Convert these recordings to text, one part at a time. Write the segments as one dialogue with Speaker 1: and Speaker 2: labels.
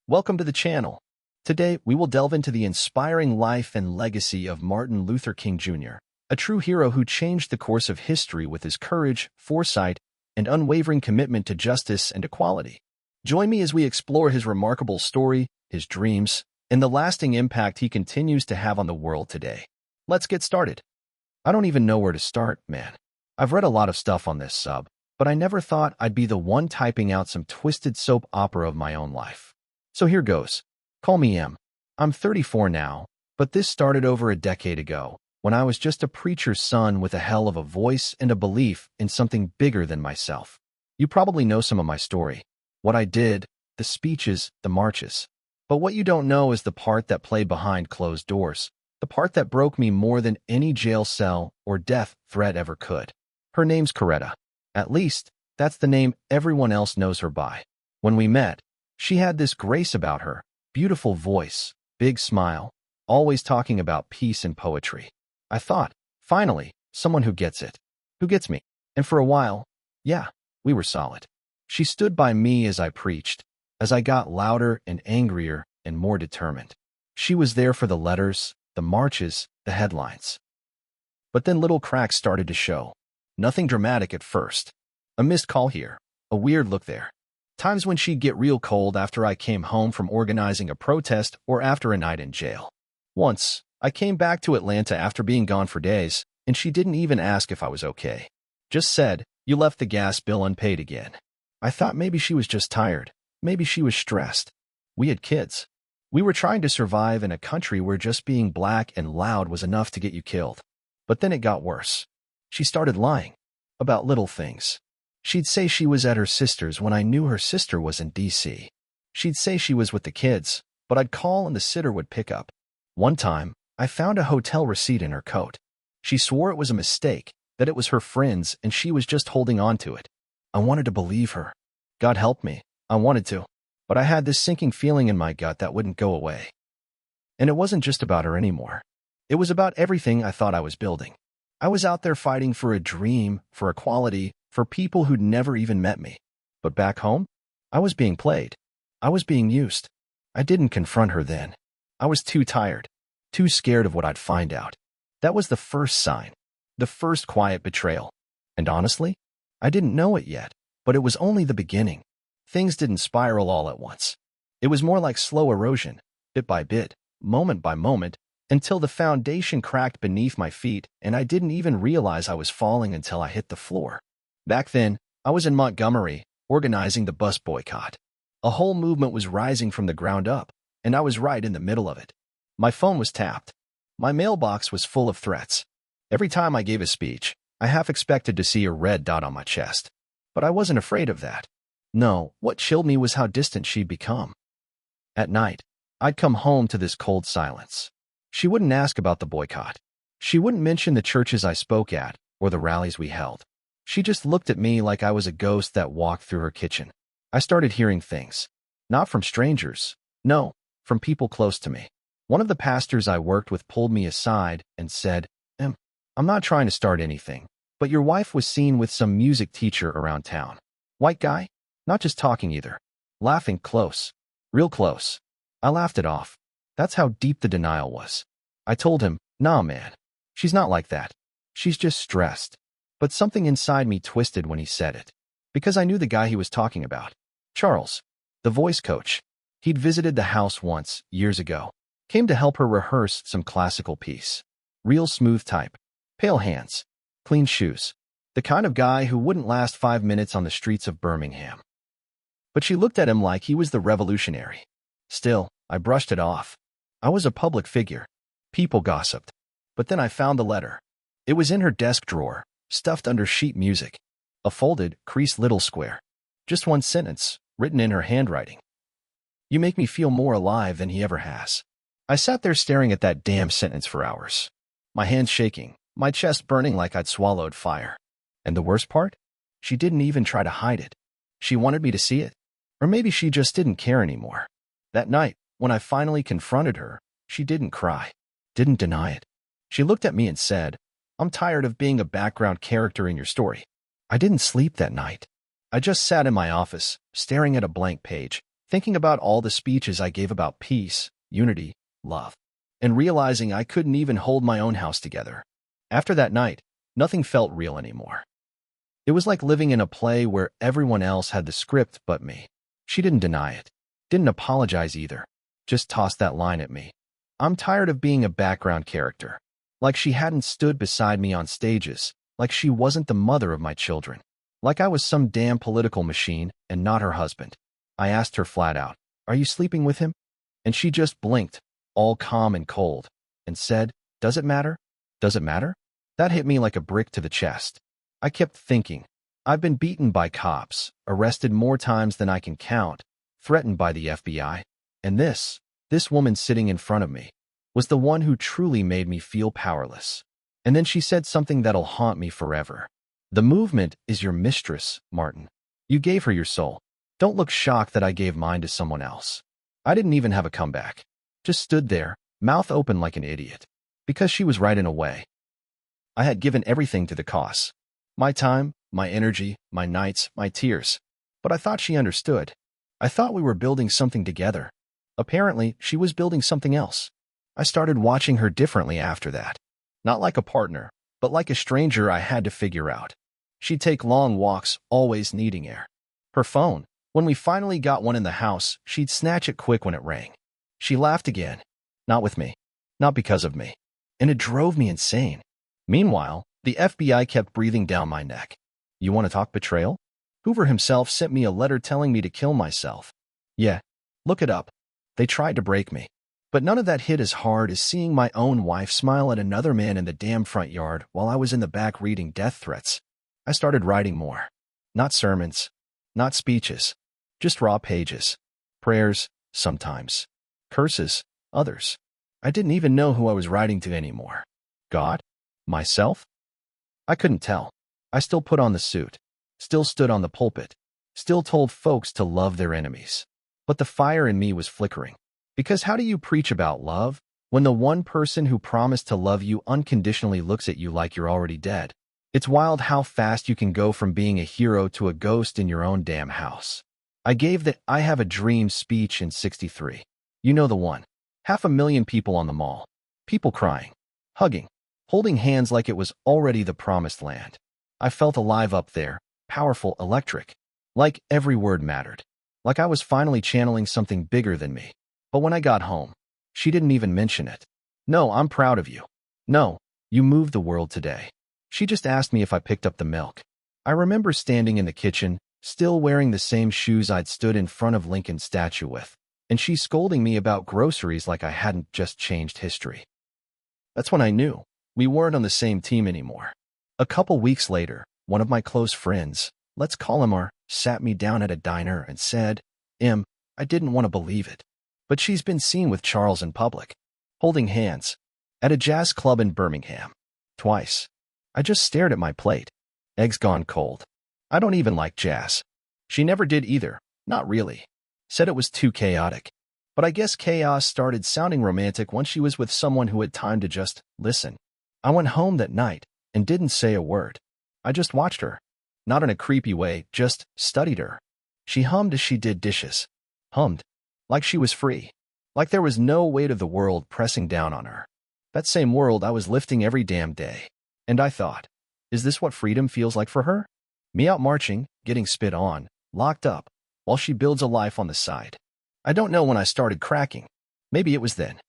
Speaker 1: Welcome to the channel. Today, we will delve into the inspiring life and legacy of Martin Luther King Jr., a true hero who changed the course of history with his courage, foresight, and unwavering commitment to justice and equality. Join me as we explore his remarkable story, his dreams, and the lasting impact he continues to have on the world today. Let's get started. I don't even know where to start, man. I've read a lot of stuff on this sub, but I never thought I'd be the one typing out some twisted soap opera of my own life. So here goes. Call me M. I'm 34 now, but this started over a decade ago, when I was just a preacher's son with a hell of a voice and a belief in something bigger than myself. You probably know some of my story. What I did, the speeches, the marches. But what you don't know is the part that played behind closed doors, the part that broke me more than any jail cell or death threat ever could. Her name's Coretta. At least, that's the name everyone else knows her by. When we met, she had this grace about her, beautiful voice, big smile, always talking about peace and poetry. I thought, finally, someone who gets it. Who gets me? And for a while, yeah, we were solid. She stood by me as I preached, as I got louder and angrier and more determined. She was there for the letters, the marches, the headlines. But then little cracks started to show. Nothing dramatic at first. A missed call here, a weird look there. Times when she'd get real cold after I came home from organizing a protest or after a night in jail. Once, I came back to Atlanta after being gone for days, and she didn't even ask if I was okay. Just said, "You left the gas bill unpaid again." I thought maybe she was just tired. Maybe she was stressed. We had kids. We were trying to survive in a country where just being black and loud was enough to get you killed. But then it got worse. She started lying. About little things. She'd say she was at her sister's when I knew her sister was in D.C. She'd say she was with the kids, but I'd call and the sitter would pick up. One time, I found a hotel receipt in her coat. She swore it was a mistake, that it was her friend's and she was just holding on to it. I wanted to believe her. God help me, I wanted to. But I had this sinking feeling in my gut that wouldn't go away. And it wasn't just about her anymore. It was about everything I thought I was building. I was out there fighting for a dream, for equality, for people who'd never even met me. But back home, I was being played. I was being used. I didn't confront her then. I was too tired, too scared of what I'd find out. That was the first sign, the first quiet betrayal. And honestly, I didn't know it yet, but it was only the beginning. Things didn't spiral all at once. It was more like slow erosion, bit by bit, moment by moment, until the foundation cracked beneath my feet and I didn't even realize I was falling until I hit the floor. Back then, I was in Montgomery, organizing the bus boycott. A whole movement was rising from the ground up, and I was right in the middle of it. My phone was tapped. My mailbox was full of threats. Every time I gave a speech, I half expected to see a red dot on my chest. But I wasn't afraid of that. No, what chilled me was how distant she'd become. At night, I'd come home to this cold silence. She wouldn't ask about the boycott. She wouldn't mention the churches I spoke at or the rallies we held. She just looked at me like I was a ghost that walked through her kitchen. I started hearing things. Not from strangers. No, from people close to me. One of the pastors I worked with pulled me aside and said, I'm not trying to start anything, but your wife was seen with some music teacher around town. White guy? Not just talking either. Laughing close. Real close. I laughed it off. That's how deep the denial was. I told him, nah man. She's not like that. She's just stressed. But something inside me twisted when he said it. Because I knew the guy he was talking about. Charles, the voice coach. He'd visited the house once, years ago. Came to help her rehearse some classical piece. Real smooth type. Pale hands. Clean shoes. The kind of guy who wouldn't last 5 minutes on the streets of Birmingham. But she looked at him like he was the revolutionary. Still, I brushed it off. I was a public figure. People gossiped. But then I found the letter. It was in her desk drawer, stuffed under sheet music. A folded, creased little square. Just one sentence, written in her handwriting. You make me feel more alive than he ever has. I sat there staring at that damn sentence for hours. My hands shaking, my chest burning like I'd swallowed fire. And the worst part? She didn't even try to hide it. She wanted me to see it. Or maybe she just didn't care anymore. That night, when I finally confronted her, she didn't cry. Didn't deny it. She looked at me and said, I'm tired of being a background character in your story. I didn't sleep that night. I just sat in my office, staring at a blank page, thinking about all the speeches I gave about peace, unity, love, and realizing I couldn't even hold my own house together. After that night, nothing felt real anymore. It was like living in a play where everyone else had the script but me. She didn't deny it, didn't apologize either, just tossed that line at me. I'm tired of being a background character. Like she hadn't stood beside me on stages, like she wasn't the mother of my children, like I was some damn political machine and not her husband. I asked her flat out, "Are you sleeping with him?" And she just blinked, all calm and cold, and said, "Does it matter? Does it matter?" That hit me like a brick to the chest. I kept thinking, I've been beaten by cops, arrested more times than I can count, threatened by the FBI, and this woman sitting in front of me, was the one who truly made me feel powerless. And then she said something that'll haunt me forever. "The movement is your mistress, Martin. You gave her your soul. Don't look shocked that I gave mine to someone else." I didn't even have a comeback. Just stood there, mouth open like an idiot. Because she was right in a way. I had given everything to the cause. My time, my energy, my nights, my tears. But I thought she understood. I thought we were building something together. Apparently, she was building something else. I started watching her differently after that. Not like a partner, but like a stranger I had to figure out. She'd take long walks, always needing air. Her phone, when we finally got one in the house, she'd snatch it quick when it rang. She laughed again. Not with me. Not because of me. And it drove me insane. Meanwhile, the FBI kept breathing down my neck. You want to talk betrayal? Hoover himself sent me a letter telling me to kill myself. Yeah, look it up. They tried to break me. But none of that hit as hard as seeing my own wife smile at another man in the damn front yard while I was in the back reading death threats. I started writing more. Not sermons. Not speeches. Just raw pages. Prayers, sometimes. Curses, others. I didn't even know who I was writing to anymore. God? Myself? I couldn't tell. I still put on the suit. Still stood on the pulpit. Still told folks to love their enemies. But the fire in me was flickering. Because how do you preach about love when the one person who promised to love you unconditionally looks at you like you're already dead? It's wild how fast you can go from being a hero to a ghost in your own damn house. I gave the "I Have a Dream" speech in '63. You know the one. 500,000 people on the mall. People crying, hugging, holding hands like it was already the promised land. I felt alive up there, powerful, electric. Like every word mattered. Like I was finally channeling something bigger than me. But when I got home, she didn't even mention it. "No, I'm proud of you. No, you moved the world today." She just asked me if I picked up the milk. I remember standing in the kitchen, still wearing the same shoes I'd stood in front of Lincoln's statue with, and she scolding me about groceries like I hadn't just changed history. That's when I knew we weren't on the same team anymore. A couple weeks later, one of my close friends, let's call him R, sat me down at a diner and said, I didn't want to believe it. But she's been seen with Charles in public, holding hands, at a jazz club in Birmingham. Twice. I just stared at my plate. Eggs gone cold. I don't even like jazz. She never did either, not really. Said it was too chaotic. But I guess chaos started sounding romantic once she was with someone who had time to just listen. I went home that night and didn't say a word. I just watched her. Not in a creepy way, just studied her. She hummed as she did dishes. Hummed. Like she was free. Like there was no weight of the world pressing down on her. That same world I was lifting every damn day. And I thought, is this what freedom feels like for her? Me out marching, getting spit on, locked up, while she builds a life on the side. I don't know when I started cracking. Maybe it was then.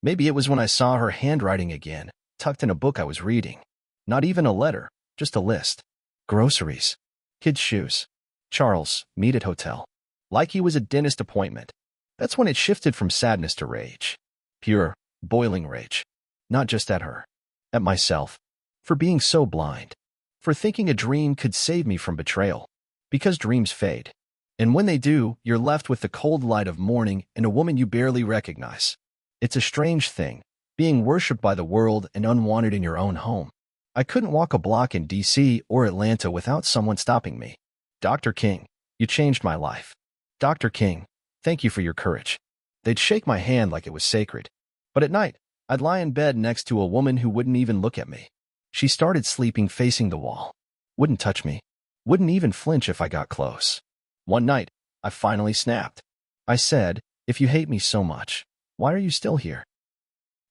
Speaker 1: Maybe it was when I saw her handwriting again, tucked in a book I was reading. Not even a letter, just a list. Groceries. Kids' shoes. Charles, meet at hotel. Like he was a dentist appointment. That's when it shifted from sadness to rage. Pure, boiling rage. Not just at her. At myself. For being so blind. For thinking a dream could save me from betrayal. Because dreams fade. And when they do, you're left with the cold light of morning and a woman you barely recognize. It's a strange thing, being worshipped by the world and unwanted in your own home. I couldn't walk a block in DC or Atlanta without someone stopping me. "Dr. King, you changed my life. Dr. King, thank you for your courage." They'd shake my hand like it was sacred. But at night, I'd lie in bed next to a woman who wouldn't even look at me. She started sleeping facing the wall. Wouldn't touch me. Wouldn't even flinch if I got close. One night, I finally snapped. I said, if you hate me so much, why are you still here?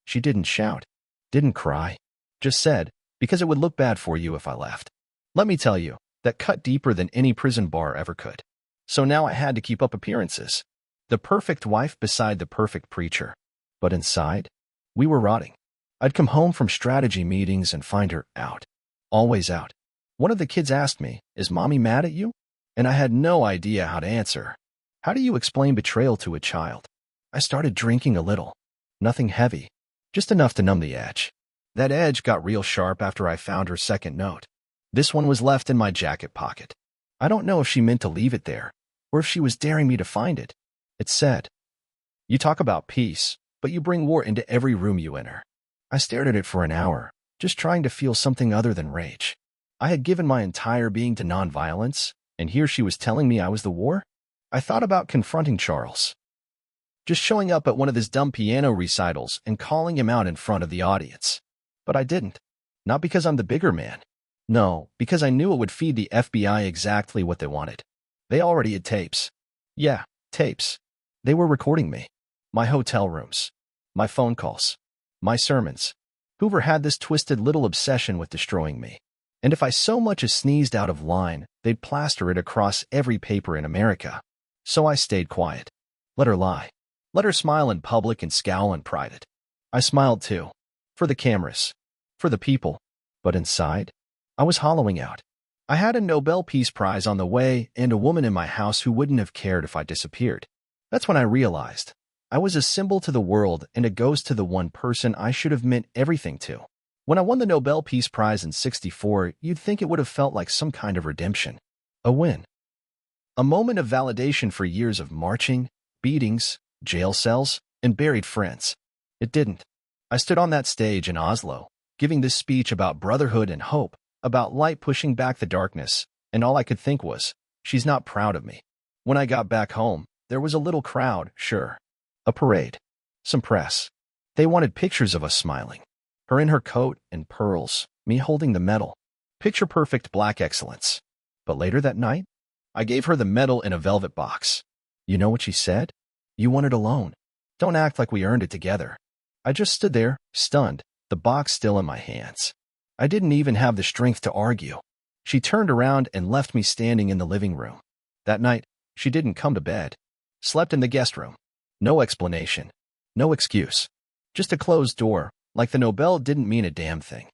Speaker 1: She didn't shout, didn't cry, just said, because it would look bad for you if I left. Let me tell you, that cut deeper than any prison bar ever could. So now I had to keep up appearances. The perfect wife beside the perfect preacher. But inside, we were rotting. I'd come home from strategy meetings and find her out. Always out. One of the kids asked me, is Mommy mad at you? And I had no idea how to answer. How do you explain betrayal to a child? I started drinking a little. Nothing heavy. Just enough to numb the edge. That edge got real sharp after I found her second note. This one was left in my jacket pocket. I don't know if she meant to leave it there, or if she was daring me to find it. It said, you talk about peace, but you bring war into every room you enter. I stared at it for an hour, just trying to feel something other than rage. I had given my entire being to nonviolence, and here she was telling me I was the war? I thought about confronting Charles. Just showing up at one of his dumb piano recitals and calling him out in front of the audience. But I didn't. Not because I'm the bigger man. No, because I knew it would feed the FBI exactly what they wanted. They already had tapes. Yeah, tapes. They were recording me. My hotel rooms. My phone calls. My sermons. Hoover had this twisted little obsession with destroying me. And if I so much as sneezed out of line, they'd plaster it across every paper in America. So I stayed quiet. Let her lie. Let her smile in public and scowl in private. I smiled too. For the cameras. For the people. But inside, I was hollowing out. I had a Nobel Peace Prize on the way and a woman in my house who wouldn't have cared if I disappeared. That's when I realized I was a symbol to the world and a ghost to the one person I should have meant everything to. When I won the Nobel Peace Prize in '64, you'd think it would have felt like some kind of redemption. A win. A moment of validation for years of marching, beatings, jail cells, and buried friends. It didn't. I stood on that stage in Oslo, giving this speech about brotherhood and hope, about light pushing back the darkness, and all I could think was, she's not proud of me. When I got back home, there was a little crowd, sure. A parade. Some press. They wanted pictures of us smiling. Her in her coat and pearls, me holding the medal. Picture-perfect black excellence. But later that night, I gave her the medal in a velvet box. You know what she said? You want it alone. Don't act like we earned it together. I just stood there, stunned, the box still in my hands. I didn't even have the strength to argue. She turned around and left me standing in the living room. That night, she didn't come to bed. Slept in the guest room. No explanation. No excuse. Just a closed door, like the Nobel didn't mean a damn thing.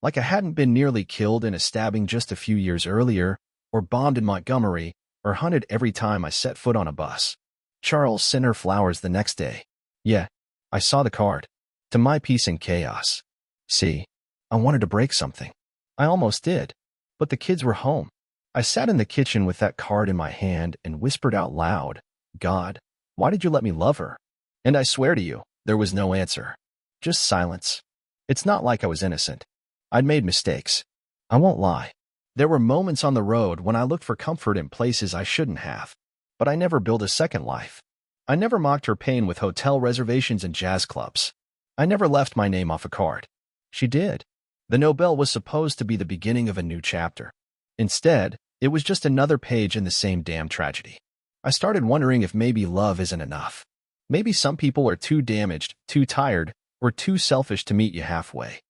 Speaker 1: Like I hadn't been nearly killed in a stabbing just a few years earlier, or bombed in Montgomery, or hunted every time I set foot on a bus. Charles sent her flowers the next day. Yeah, I saw the card. To my peace and chaos. See, I wanted to break something. I almost did. But the kids were home. I sat in the kitchen with that card in my hand and whispered out loud, God, why did you let me love her? And I swear to you, there was no answer. Just silence. It's not like I was innocent. I'd made mistakes. I won't lie. There were moments on the road when I looked for comfort in places I shouldn't have. But I never built a second life. I never mocked her pain with hotel reservations and jazz clubs. I never left my name off a card. She did. The Nobel was supposed to be the beginning of a new chapter. Instead, it was just another page in the same damn tragedy. I started wondering if maybe love isn't enough. Maybe some people are too damaged, too tired, or too selfish to meet you halfway.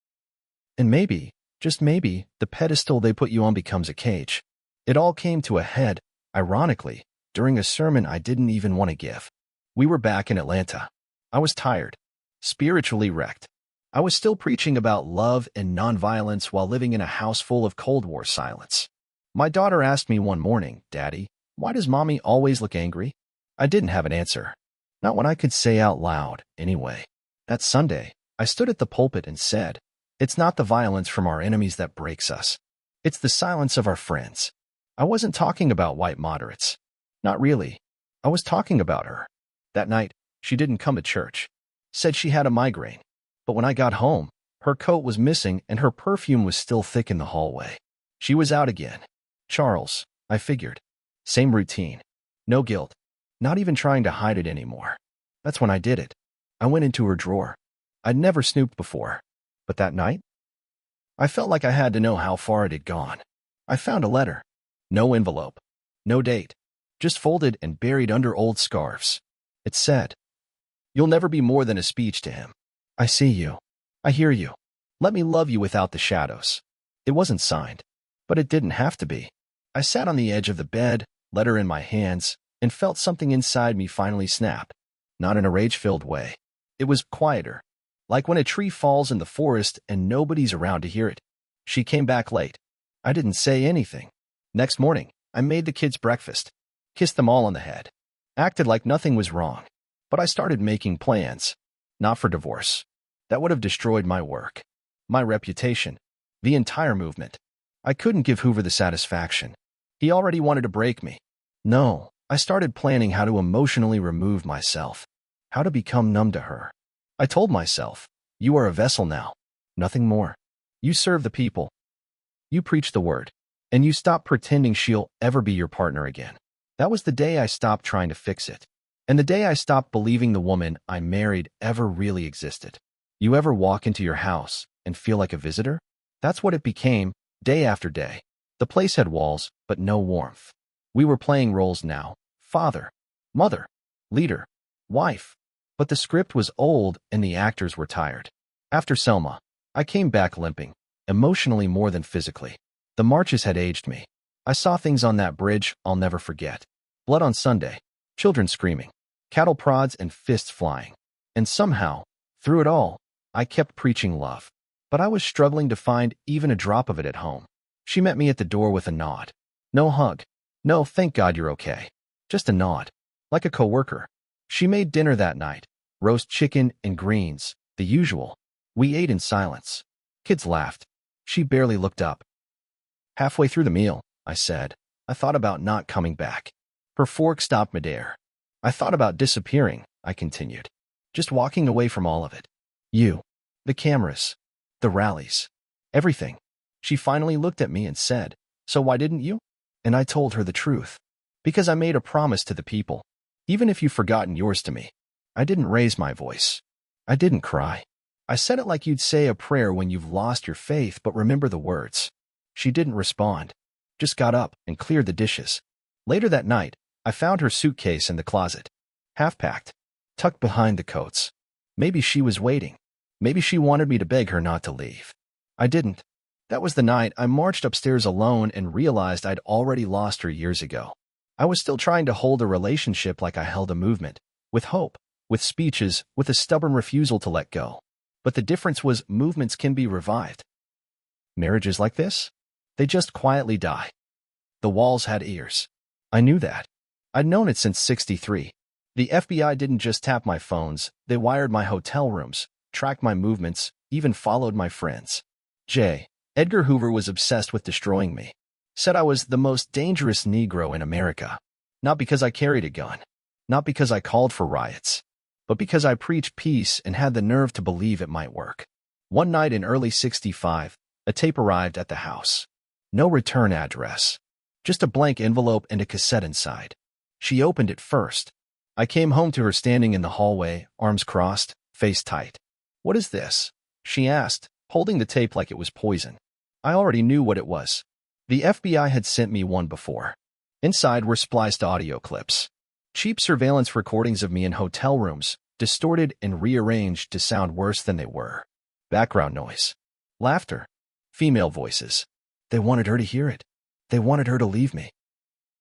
Speaker 1: And maybe, just maybe, the pedestal they put you on becomes a cage. It all came to a head, ironically, during a sermon I didn't even want to give. We were back in Atlanta. I was tired, spiritually wrecked. I was still preaching about love and nonviolence while living in a house full of Cold War silence. My daughter asked me one morning, Daddy, why does Mommy always look angry? I didn't have an answer. Not when I could say out loud, anyway. That Sunday, I stood at the pulpit and said, it's not the violence from our enemies that breaks us. It's the silence of our friends. I wasn't talking about white moderates. Not really. I was talking about her. That night, she didn't come to church. Said she had a migraine. But when I got home, her coat was missing and her perfume was still thick in the hallway. She was out again. Charles, I figured. Same routine. No guilt. Not even trying to hide it anymore. That's when I did it. I went into her drawer. I'd never snooped before. But that night, I felt like I had to know how far it had gone. I found a letter. No envelope. No date. just folded and buried under old scarves. It said, "You'll never be more than a speech to him. I see you. I hear you. Let me love you without the shadows." It wasn't signed, but it didn't have to be. I sat on the edge of the bed, letter in my hands, and felt something inside me finally snap. Not in a rage-filled way. It was quieter, like when a tree falls in the forest and nobody's around to hear it. She came back late. I didn't say anything. Next morning, I made the kids breakfast, kissed them all on the head, acted like nothing was wrong. But I started making plans. Not for divorce. That would have destroyed my work, my reputation, the entire movement. I couldn't give Hoover the satisfaction. He already wanted to break me. No, I started planning how to emotionally remove myself, how to become numb to her. I told myself, "You are a vessel now, nothing more. You serve the people. You preach the word, and you stop pretending she'll ever be your partner again." That was the day I stopped trying to fix it, and the day I stopped believing the woman I married ever really existed. You ever walk into your house and feel like a visitor? That's what it became, day after day. The place had walls, but no warmth. We were playing roles now: father, mother, leader, wife. But the script was old and the actors were tired. After Selma, I came back limping, emotionally more than physically. The marches had aged me. I saw things on that bridge I'll never forget. Blood on Sunday, children screaming, cattle prods and fists flying. And somehow, through it all, I kept preaching love. But I was struggling to find even a drop of it at home. She met me at the door with a nod. No hug. No, "Thank God you're okay." Just a nod. Like a coworker. She made dinner that night. Roast chicken and greens. The usual. We ate in silence. Kids laughed. She barely looked up. Halfway through the meal, I said, I thought about not coming back. Her fork stopped midair. I thought about disappearing, I continued. Just walking away from all of it. You. The cameras. The rallies. Everything. She finally looked at me and said, "So why didn't you?" And I told her the truth. Because I made a promise to the people. Even if you've forgotten yours to me. I didn't raise my voice. I didn't cry. I said it like you'd say a prayer when you've lost your faith but remember the words. She didn't respond. Just got up and cleared the dishes. Later that night, I found her suitcase in the closet. Half-packed. Tucked behind the coats. Maybe she was waiting. Maybe she wanted me to beg her not to leave. I didn't. That was the night I marched upstairs alone and realized I'd already lost her years ago. I was still trying to hold a relationship like I held a movement, with hope, with speeches, with a stubborn refusal to let go. But the difference was movements can be revived. Marriages like this? They just quietly die. The walls had ears. I knew that. I'd known it since '63. The FBI didn't just tap my phones, they wired my hotel rooms, tracked my movements, even followed my friends. J. Edgar Hoover was obsessed with destroying me. Said I was the most dangerous Negro in America. Not because I carried a gun. Not because I called for riots. But because I preached peace and had the nerve to believe it might work. One night in early '65, a tape arrived at the house. No return address. Just a blank envelope and a cassette inside. She opened it first. I came home to her standing in the hallway, arms crossed, face tight. "What is this?" she asked, holding the tape like it was poison. I already knew what it was. The FBI had sent me one before. Inside were spliced audio clips. Cheap surveillance recordings of me in hotel rooms, distorted and rearranged to sound worse than they were. Background noise. Laughter. Female voices. They wanted her to hear it. They wanted her to leave me.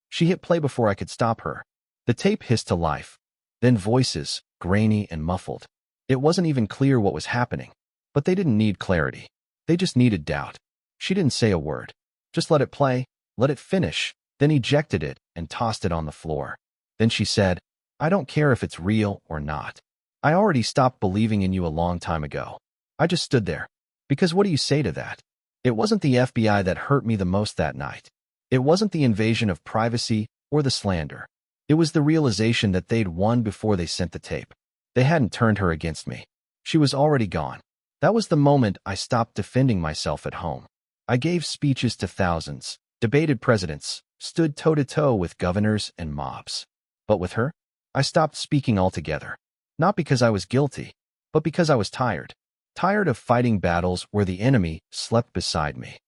Speaker 1: She hit play before I could stop her. The tape hissed to life. Then voices, grainy and muffled. It wasn't even clear what was happening. But they didn't need clarity. They just needed doubt. She didn't say a word. Just let it play, let it finish, then ejected it and tossed it on the floor. Then she said, "I don't care if it's real or not. I already stopped believing in you a long time ago." I just stood there. Because what do you say to that? It wasn't the FBI that hurt me the most that night. It wasn't the invasion of privacy or the slander. It was the realization that they'd won before they sent the tape. They hadn't turned her against me. She was already gone. That was the moment I stopped defending myself at home. I gave speeches to thousands, debated presidents, stood toe-to-toe with governors and mobs. But with her, I stopped speaking altogether. Not because I was guilty, but because I was tired. Tired of fighting battles where the enemy slept beside me.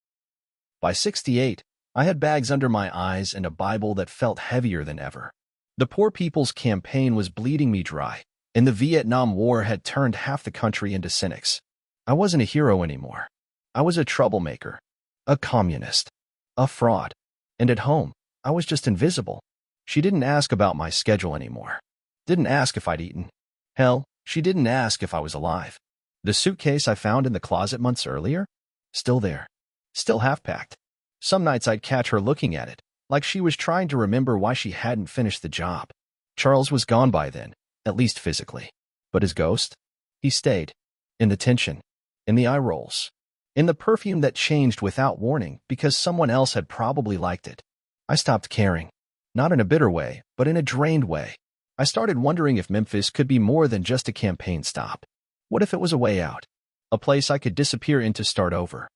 Speaker 1: By '68, I had bags under my eyes and a Bible that felt heavier than ever. The Poor People's Campaign was bleeding me dry, and the Vietnam War had turned half the country into cynics. I wasn't a hero anymore. I was a troublemaker, a communist, a fraud. And at home, I was just invisible. She didn't ask about my schedule anymore. Didn't ask if I'd eaten. Hell, she didn't ask if I was alive. The suitcase I found in the closet months earlier? Still there. Still half-packed. Some nights I'd catch her looking at it, like she was trying to remember why she hadn't finished the job. Charles was gone by then, at least physically. But his ghost? He stayed. In the tension. In the eye rolls. In the perfume that changed without warning because someone else had probably liked it. I stopped caring. Not in a bitter way, but in a drained way. I started wondering if Memphis could be more than just a campaign stop. What if it was a way out? A place I could disappear in to start over?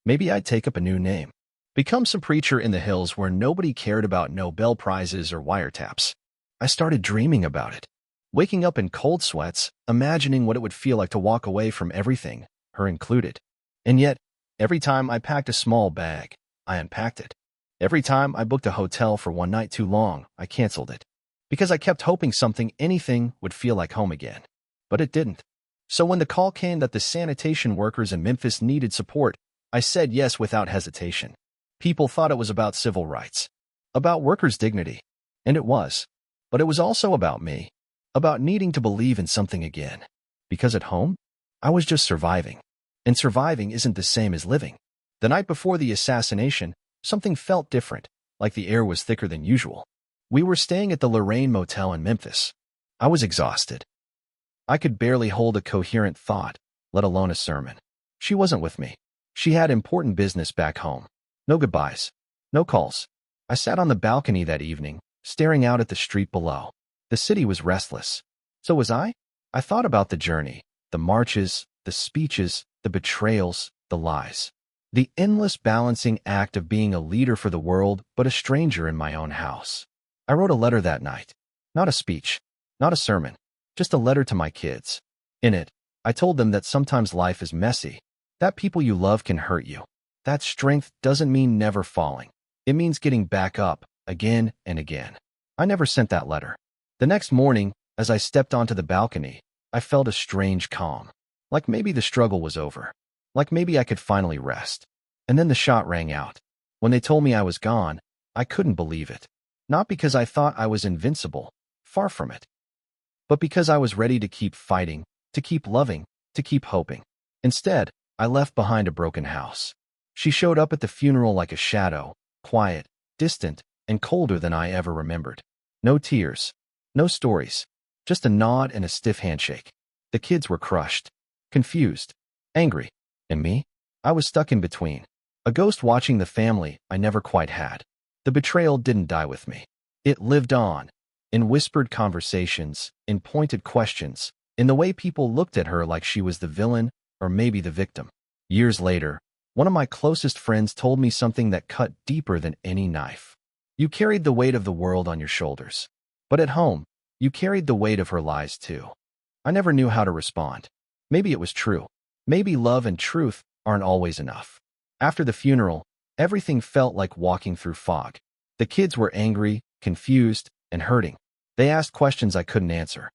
Speaker 1: Maybe I'd take up a new name. Become some preacher in the hills where nobody cared about Nobel Prizes or wiretaps. I started dreaming about it. Waking up in cold sweats, imagining what it would feel like to walk away from everything, her included. And yet, every time I packed a small bag, I unpacked it. Every time I booked a hotel for one night too long, I canceled it. Because I kept hoping anything would feel like home again. But it didn't. So when the call came that the sanitation workers in Memphis needed support, I said yes without hesitation. People thought it was about civil rights, about workers' dignity. And it was. But it was also about me, about needing to believe in something again. Because at home, I was just surviving. And surviving isn't the same as living. The night before the assassination, something felt different, like the air was thicker than usual. We were staying at the Lorraine Motel in Memphis. I was exhausted. I could barely hold a coherent thought, let alone a sermon. She wasn't with me. She had important business back home. No goodbyes. No calls. I sat on the balcony that evening, staring out at the street below. The city was restless. So was I. I thought about the journey, the marches, the speeches, the betrayals, the lies. The endless balancing act of being a leader for the world, but a stranger in my own house. I wrote a letter that night. Not a speech. Not a sermon. Just a letter to my kids. In it, I told them that sometimes life is messy, that people you love can hurt you. That strength doesn't mean never falling. It means getting back up, again and again. I never sent that letter. The next morning, as I stepped onto the balcony, I felt a strange calm. Like maybe the struggle was over. Like maybe I could finally rest. And then the shot rang out. When they told me I was gone, I couldn't believe it. Not because I thought I was invincible. Far from it. But because I was ready to keep fighting, to keep loving, to keep hoping. Instead, I left behind a broken house. She showed up at the funeral like a shadow, quiet, distant, and colder than I ever remembered. No tears. No stories. Just a nod and a stiff handshake. The kids were crushed. Confused. Angry. And me? I was stuck in between. A ghost watching the family I never quite had. The betrayal didn't die with me. It lived on. In whispered conversations, in pointed questions, in the way people looked at her like she was the villain or maybe the victim. Years later, one of my closest friends told me something that cut deeper than any knife. You carried the weight of the world on your shoulders. But at home, you carried the weight of her lies too. I never knew how to respond. Maybe it was true. Maybe love and truth aren't always enough. After the funeral, everything felt like walking through fog. The kids were angry, confused, and hurting. They asked questions I couldn't answer.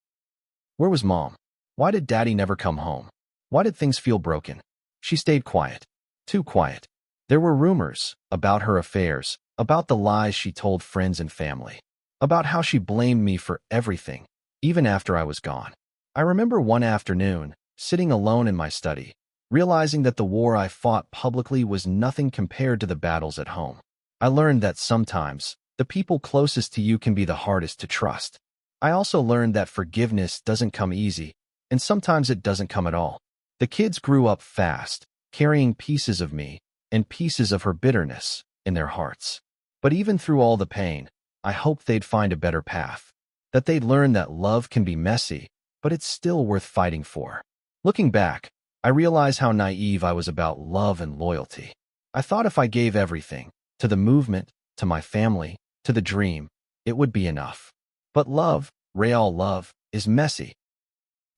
Speaker 1: Where was Mom? Why did Daddy never come home? Why did things feel broken? She stayed quiet. Too quiet. There were rumors about her affairs, about the lies she told friends and family, about how she blamed me for everything, even after I was gone. I remember one afternoon, sitting alone in my study, realizing that the war I fought publicly was nothing compared to the battles at home. I learned that sometimes, the people closest to you can be the hardest to trust. I also learned that forgiveness doesn't come easy, and sometimes it doesn't come at all. The kids grew up fast, carrying pieces of me and pieces of her bitterness in their hearts. But even through all the pain, I hoped they'd find a better path, that they'd learn that love can be messy, but it's still worth fighting for. Looking back, I realize how naive I was about love and loyalty. I thought if I gave everything, to the movement, to my family, to the dream, it would be enough. But love, real love, is messy.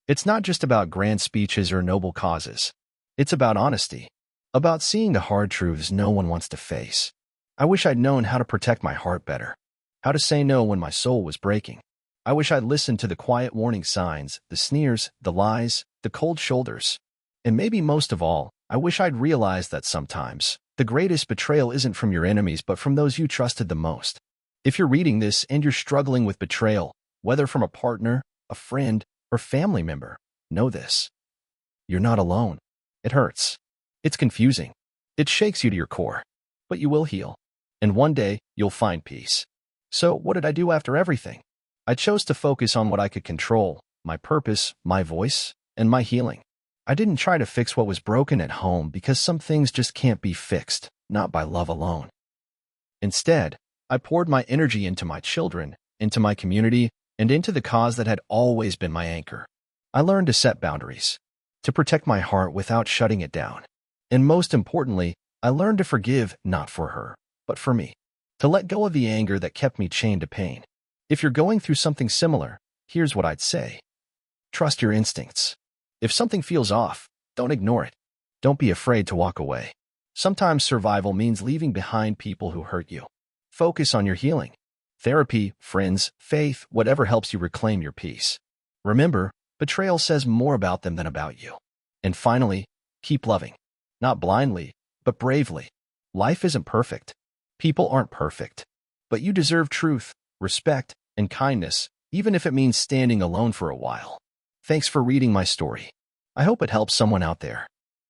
Speaker 1: It's not just about grand speeches or noble causes. It's about honesty, about seeing the hard truths no one wants to face. I wish I'd known how to protect my heart better, how to say no when my soul was breaking. I wish I'd listened to the quiet warning signs, the sneers, the lies, the cold shoulders. And maybe most of all, I wish I'd realized that sometimes the greatest betrayal isn't from your enemies but from those you trusted the most. If you're reading this and you're struggling with betrayal, whether from a partner, a friend, or family member, know this. You're not alone. It hurts. It's confusing. It shakes you to your core. But you will heal. And one day, you'll find peace. So, what did I do after everything? I chose to focus on what I could control, my purpose, my voice, and my healing. I didn't try to fix what was broken at home because some things just can't be fixed, not by love alone. Instead, I poured my energy into my children, into my community, and into the cause that had always been my anchor. I learned to set boundaries, to protect my heart without shutting it down. And most importantly, I learned to forgive not for her, but for me. To let go of the anger that kept me chained to pain. If you're going through something similar, here's what I'd say. Trust your instincts. If something feels off, don't ignore it. Don't be afraid to walk away. Sometimes survival means leaving behind people who hurt you. Focus on your healing. Therapy, friends, faith, whatever helps you reclaim your peace. Remember, betrayal says more about them than about you. And finally, keep loving. Not blindly, but bravely. Life isn't perfect. People aren't perfect. But you deserve truth, respect, and kindness, even if it means standing alone for a while. Thanks for reading my story. I hope it helps someone out there.